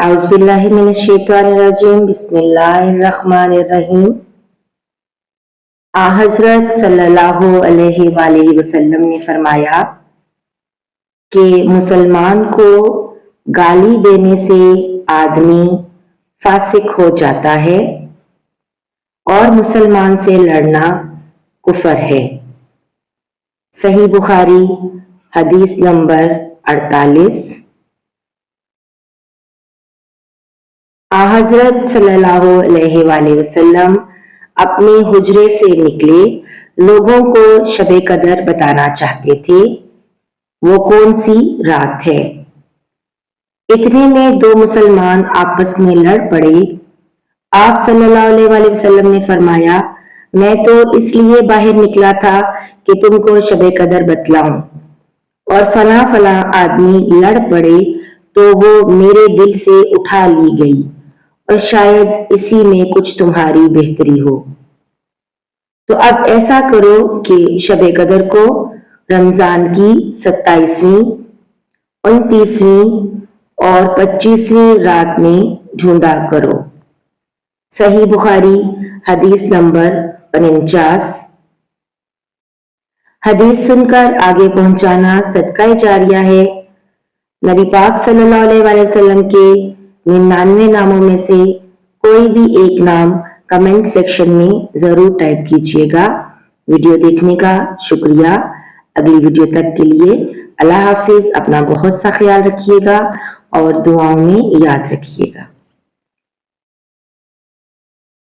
اعوذ باللہ من الشیطان الرجیم بسم اللہ الرحمن الرحیم۔ حضرت صلی اللہ علیہ وآلہ وسلم نے فرمایا کہ مسلمان کو گالی دینے سے آدمی فاسق ہو جاتا ہے اور مسلمان سے لڑنا کفر ہے۔ صحیح بخاری حدیث نمبر 48۔ حضرت صلی اللہ علیہ وآلہ وسلم اپنے حجرے سے نکلے، لوگوں کو شب قدر بتانا چاہتے تھے، وہ کون سی رات ہے۔ اتنے میں دو مسلمان آپس میں لڑ پڑے۔ آپ صلی اللہ علیہ وآلہ وسلم نے فرمایا، میں تو اس لیے باہر نکلا تھا کہ تم کو شب قدر بتلاؤں، اور فلاں فلاں آدمی لڑ پڑے تو وہ میرے دل سے اٹھا لی گئی، اور شاید اسی میں کچھ تمہاری بہتری ہو۔ تو اب ایسا کرو کہ شب قدر کو رمضان کی 27ویں، 29ویں اور 25ویں رات میں ڈھونڈا کرو۔ صحیح بخاری حدیث نمبر 49۔ حدیث سن کر آگے پہنچانا صدقہ جاریہ ہے۔ نبی پاک صلی اللہ علیہ وآلہ وسلم کے 99 ناموں میں سے کوئی بھی ایک نام کمنٹ سیکشن میں ضرور ٹائپ کیجیے گا۔ ویڈیو دیکھنے کا شکریہ۔ اگلی ویڈیو تک کے لیے اللہ حافظ۔ اپنا بہت سا خیال رکھیے گا اور دعاؤں میں یاد رکھیے گا۔